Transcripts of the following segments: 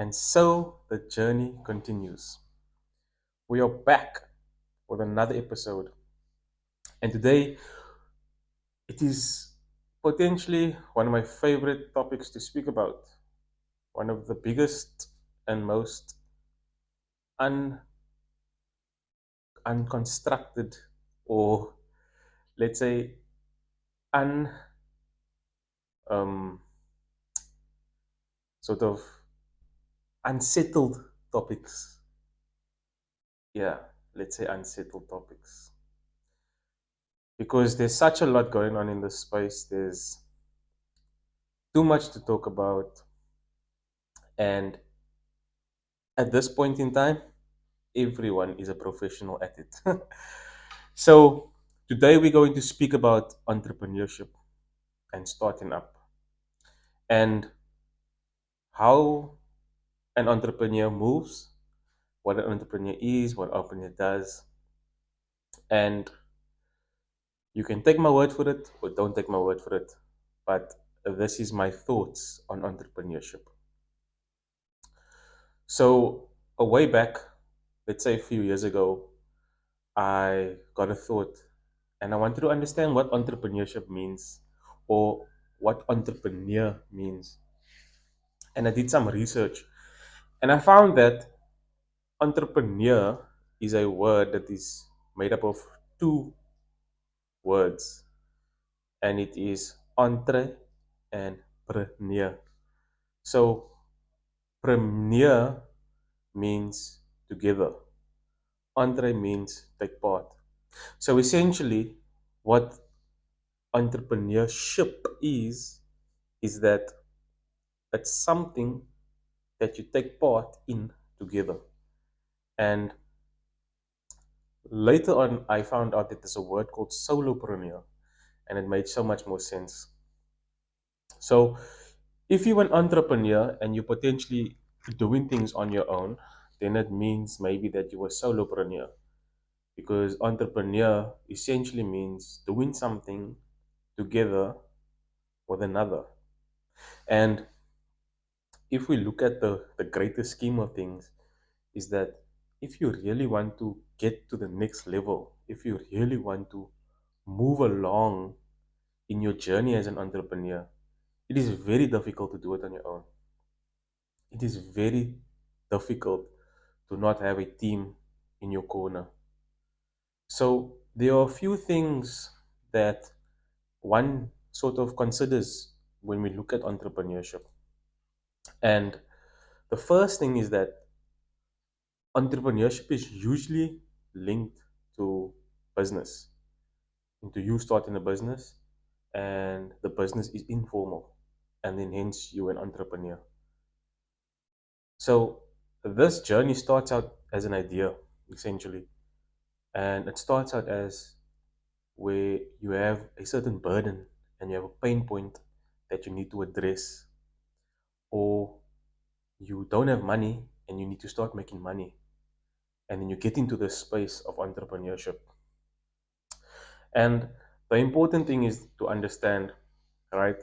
And so the journey continues. We are back with another episode. And today it is potentially one of my favorite topics to speak about. One of the biggest and most un- unconstructed, or let's say un um, sort of unsettled topics. Yeah, let's say unsettled topics. Because there's such a lot going on in this space. There's too much to talk about. And at this point in time, everyone is a professional at it. So, today we're going to speak about entrepreneurship and starting up and how an entrepreneur moves, what an entrepreneur is, what an entrepreneur does. And you can take my word for it or don't take my word for it. But this is my thoughts on entrepreneurship. So, a way back, let's say a few years ago, I got a thought and I wanted to understand what entrepreneurship means or what entrepreneur means. And I did some research and I found that entrepreneur is a word that is made up of two words, and it is entre and preneur. So, premier means together, entre means take part. So, essentially, what entrepreneurship is that it's something that you take part in together. And later on, I found out that there's a word called solopreneur, and it made so much more sense. So, if you're an entrepreneur and you're potentially doing things on your own, then it means maybe that you're a solopreneur, because entrepreneur essentially means doing something together with another. And if we look at the greater scheme of things, is that if you really want to get to the next level, if you really want to move along in your journey as an entrepreneur, it is very difficult to do it on your own. It is very difficult to not have a team in your corner. So there are a few things that one sort of considers when we look at entrepreneurship. And the first thing is that entrepreneurship is usually linked to business, into you starting a business, and the business is informal, and then hence you're an entrepreneur. So this journey starts out as an idea, essentially, and it starts out as where you have a certain burden and you have a pain point that you need to address, or you don't have money and you need to start making money, and then you get into the space of entrepreneurship. And the important thing is to understand, right?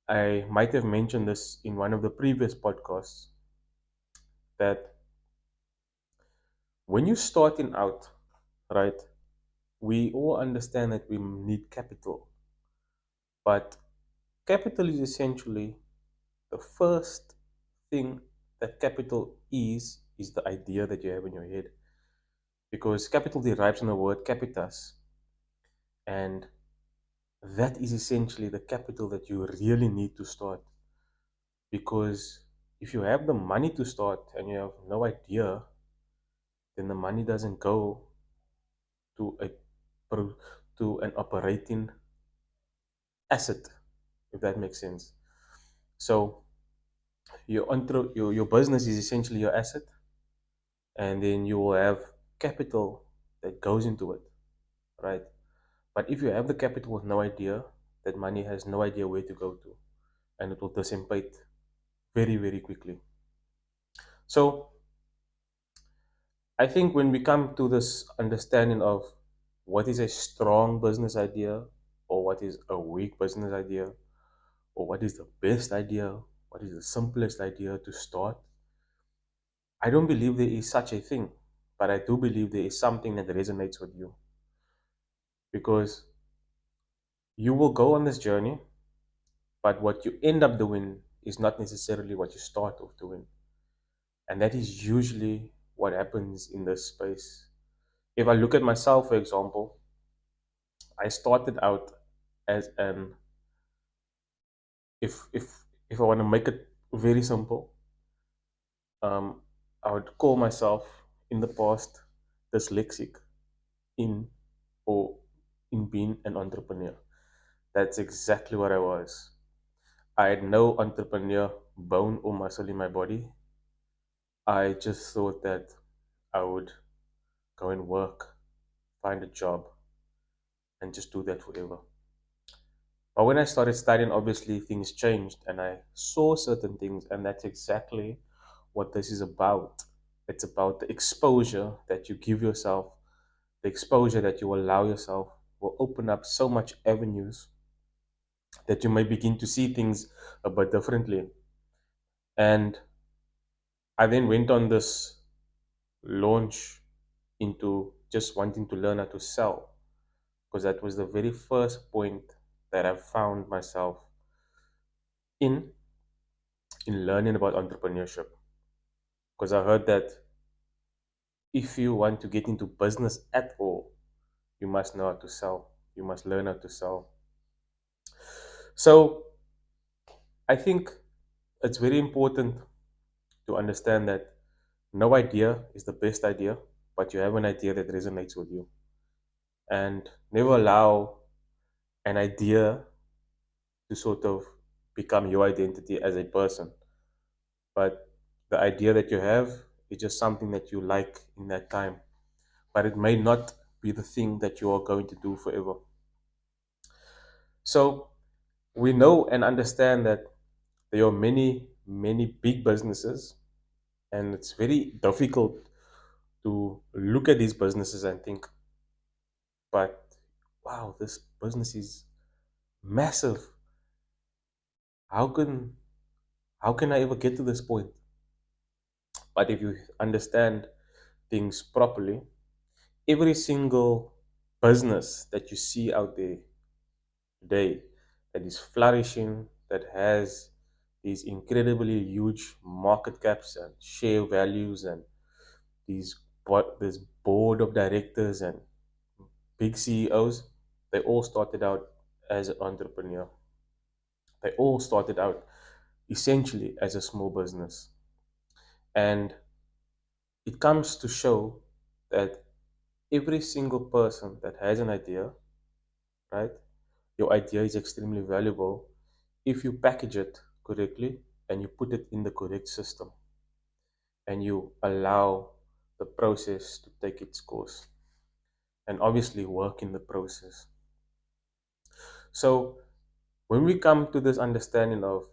I might have mentioned this in one of the previous podcasts that when you're starting out, right, we all understand that we need capital, but capital is essentially the first thing that capital is the idea that you have in your head, because capital derives from the word capitas, and that is essentially the capital that you really need to start. Because if you have the money to start and you have no idea, then the money doesn't go to a to an operating asset, if that makes sense. So your business is essentially your asset, and then you will have capital that goes into it, right? But if you have the capital with no idea, that money has no idea where to go to, and it will dissipate very, very quickly. So I think when we come to this understanding of what is a strong business idea, or what is a weak business idea, or what is the best idea, what is the simplest idea to start, I don't believe there is such a thing, but I do believe there is something that resonates with you, because you will go on this journey, but what you end up doing is not necessarily what you start off doing. And that is usually what happens in this space. If I look at myself, for example, I started out as an, if I want to make it very simple, um, I would call myself in the past dyslexic in or in being an entrepreneur. That's exactly what I was. I had no entrepreneur bone or muscle in my body. I just thought that I would go and work, find a job, and just do that forever. But when I started studying, obviously things changed and I saw certain things, and that's exactly what this is about. It's about the exposure that you give yourself, the exposure that you allow yourself will open up so much avenues that you may begin to see things a bit differently. And I then went on this launch into just wanting to learn how to sell, because that was the very first point that I found myself in in learning about entrepreneurship. Because I heard that if you want to get into business at all, you must know how to sell. You must learn how to sell. So I think it's very important to understand that no idea is the best idea, but you have an idea that resonates with you. And never allow an idea to sort of become your identity as a person. But the idea that you have is just something that you like in that time, but it may not be the thing that you are going to do forever. So we know and understand that there are many, many big businesses, and it's very difficult to look at these businesses and think, but wow, this business is massive. How can how can I ever get to this point? But if you understand things properly, every single business that you see out there today that is flourishing, that has these incredibly huge market caps and share values, and this board of directors and big CEOs, they all started out as an entrepreneur. They all started out essentially as a small business. And it comes to show that every single person that has an idea, right? Your idea is extremely valuable if you package it correctly and you put it in the correct system and you allow the process to take its course and obviously work in the process. So, when we come to this understanding of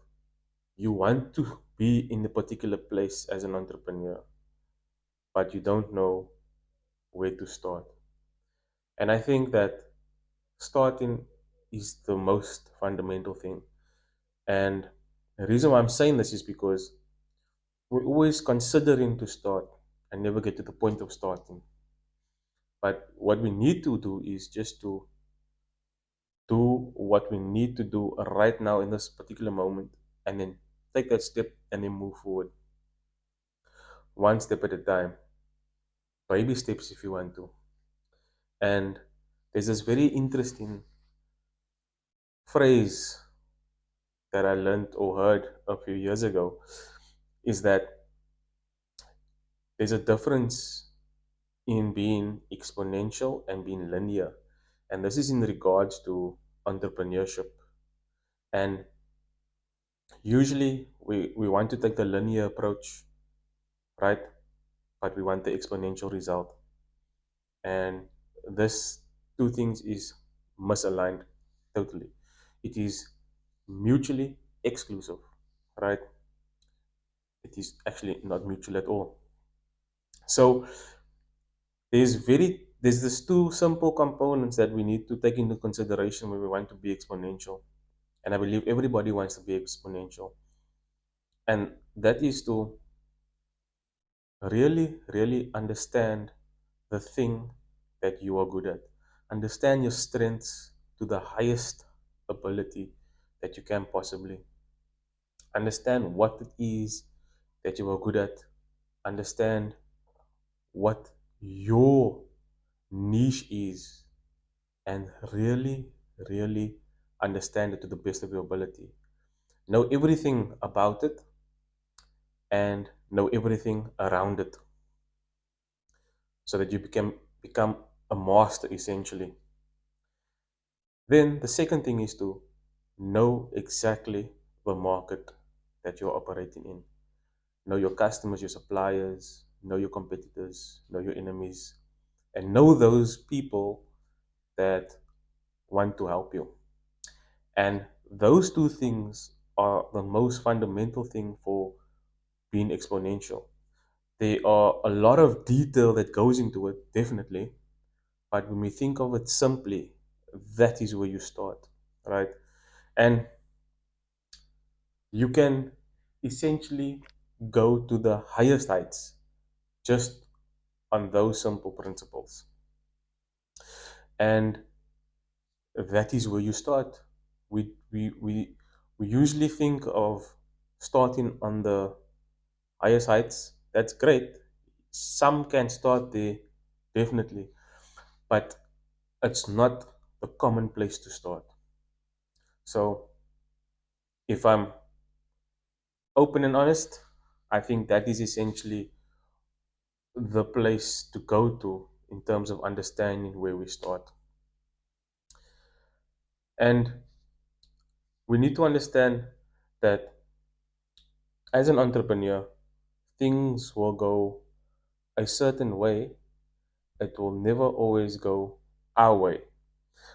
you want to be in a particular place as an entrepreneur, but you don't know where to start. And I think that starting is the most fundamental thing. And the reason why I'm saying this is because we're always considering to start and never get to the point of starting. But what we need to do is just to do what we need to do right now in this particular moment, and then take that step and then move forward one step at a time, baby steps if you want to. And there's this very interesting phrase that I learned or heard a few years ago, is that there's a difference in being exponential and being linear. And this is in regards to entrepreneurship. And usually we want to take the linear approach, right? But we want the exponential result. And this two things is misaligned totally. It is mutually exclusive, right? It is actually not mutual at all. So there's these two simple components that we need to take into consideration when we want to be exponential. And I believe everybody wants to be exponential. And that is to Really understand the thing that you are good at. Understand your strengths to the highest ability that you can possibly. Understand what it is that you are good at. Understand what your niche is, and really understand it to the best of your ability. Know everything about it and know everything around it so that you become a master essentially. Then the second thing is to know exactly the market that you're operating in. Know your customers, your suppliers, know your competitors, know your enemies, and know those people that want to help you. And those two things are the most fundamental thing for being exponential. There are a lot of detail that goes into it, definitely, but when we think of it simply, that is where you start, right? And you can essentially go to the highest heights just on those simple principles. And that is where you start. We usually think of starting on the highest heights. That's great. Some can start there, definitely, but it's not the common place to start. So, if I'm open and honest, I think that is essentially the place to go to in terms of understanding where we start. And we need to understand that as an entrepreneur, things will go a certain way, it will never always go our way.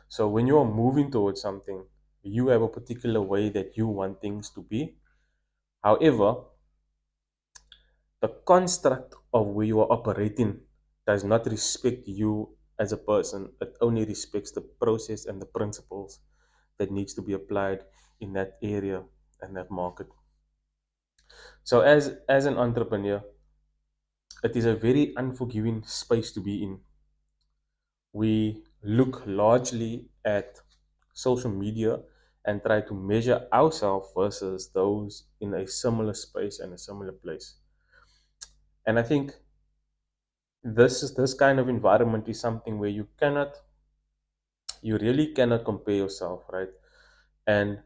So when you are moving towards something, you have a particular way that you want things to be. However, the construct of where you are operating does not respect you as a person. It only respects the process and the principles that needs to be applied in that area and that market. So as an entrepreneur, it is a very unforgiving space to be in. We look largely at social media and try to measure ourselves versus those in a similar space and a similar place. And I think this kind of environment is something where you really cannot compare yourself, right? And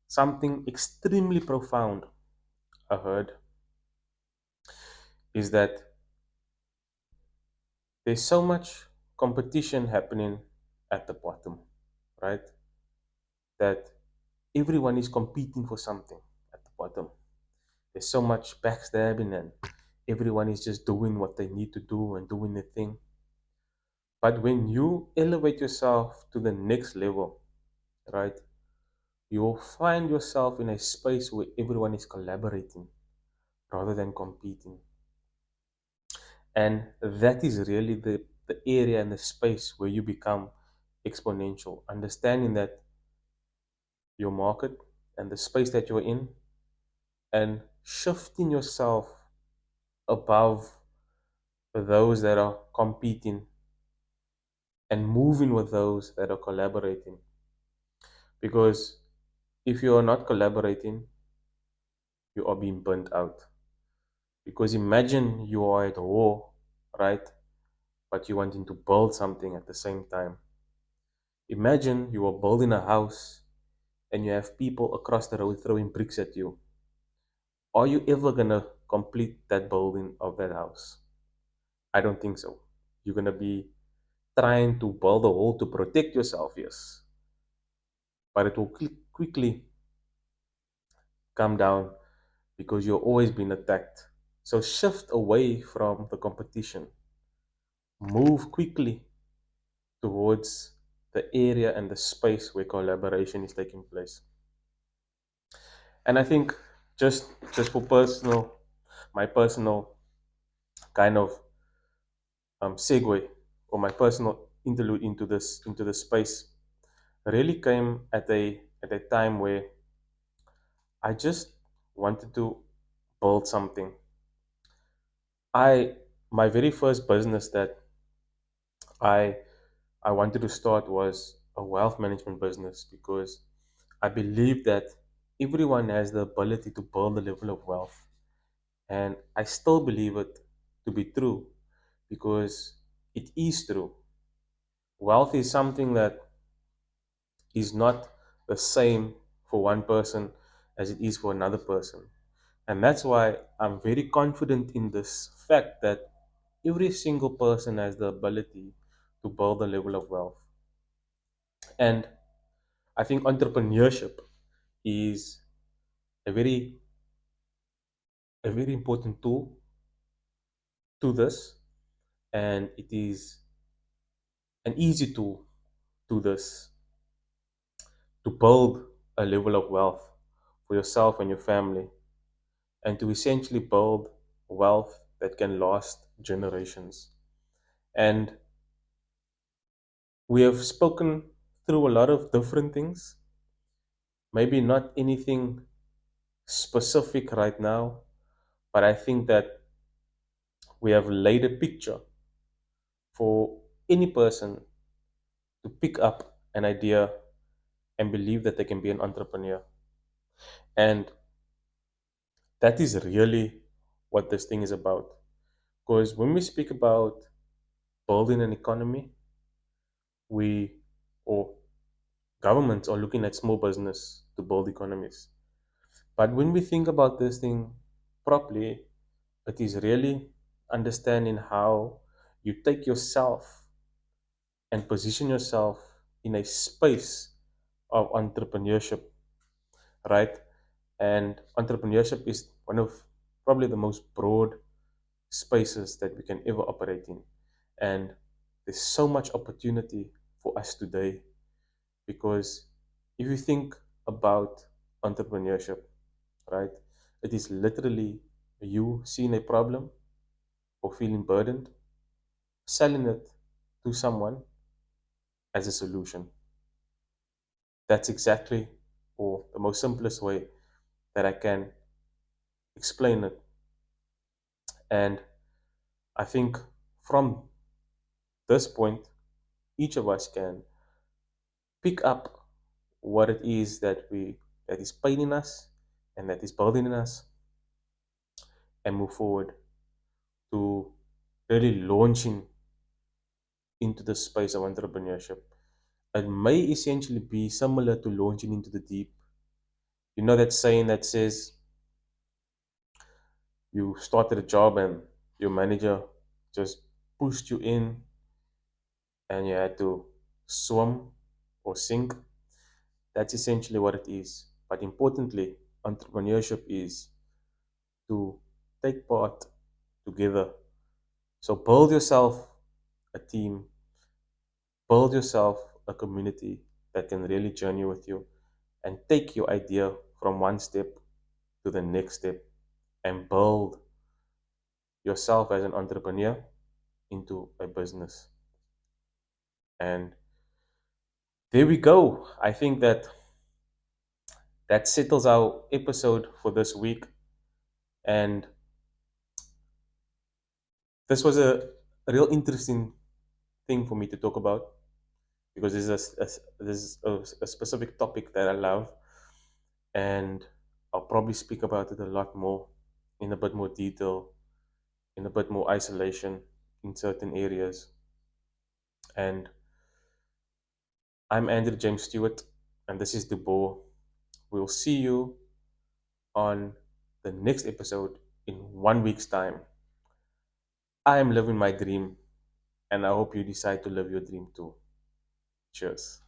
something extremely profound I heard is that there's so much competition happening at the bottom, right? That everyone is competing for something at the bottom. There's so much backstabbing and everyone is just doing what they need to do and doing the thing. But when you elevate yourself to the next level, right, you will find yourself in a space where everyone is collaborating rather than competing. And that is really the area and the space where you become exponential, understanding that your market and the space that you're in and shifting yourself above those that are competing and moving with those that are collaborating. Because if you are not collaborating, you are being burnt out. Because imagine you are at war, right? But you wanting to build something at the same time. Imagine you are building a house and you have people across the road throwing bricks at you. Are you ever gonna complete that building of that house? I don't think so. You're gonna be trying to build a wall to protect yourself, yes, but it will quickly come down because you're always being attacked. So shift away from the competition. Move quickly towards the area and the space where collaboration is taking place. And I think just for my personal kind of segue or my personal interlude into this space really came at a time where I just wanted to build something I my very first business that I I wanted to start was a wealth management business because I believe that everyone has the ability to build a level of wealth. And I still believe it to be true because it is true. Wealth is something that is not the same for one person as it is for another person. And that's why I'm very confident in this fact that every single person has the ability to build a level of wealth. And I think entrepreneurship is a very a very important tool to this, and it is an easy tool to this to build a level of wealth for yourself and your family, and to essentially build wealth that can last generations. And we have spoken through a lot of different things, maybe not anything specific right now, but I think that we have laid a picture for any person to pick up an idea and believe that they can be an entrepreneur. And that is really what this thing is about. Because when we speak about building an economy, we or governments are looking at small business to build economies. But when we think about this thing properly, it is really understanding how you take yourself and position yourself in a space of entrepreneurship, right? And entrepreneurship is one of probably the most broad spaces that we can ever operate in. And there's so much opportunity for us today because if you think about entrepreneurship, right, it is literally you seeing a problem or feeling burdened, selling it to someone as a solution. That's exactly, or the most simplest way that I can explain it. And I think from this point, each of us can pick up what it is that is paining us and that is bothering us and move forward to really launching into the space of entrepreneurship. It may essentially be similar to launching into the deep. You know that saying that says you started a job and your manager just pushed you in and you had to swim or sink. That's essentially what it is. But importantly, entrepreneurship is to take part together. So build yourself a team, build yourself a community that can really journey with you and take your idea from one step to the next step and build yourself as an entrepreneur into a business. And there we go. I think that that settles our episode for this week. And this was a real interesting thing for me to talk about because this is a specific topic that I love. And I'll probably speak about it a lot more in a bit more detail, in a bit more isolation in certain areas. And I'm Andrew James Stewart, and this is Dee-Boor. We'll see you on the next episode in 1 week's time. I am living my dream, and I hope you decide to live your dream too. Cheers.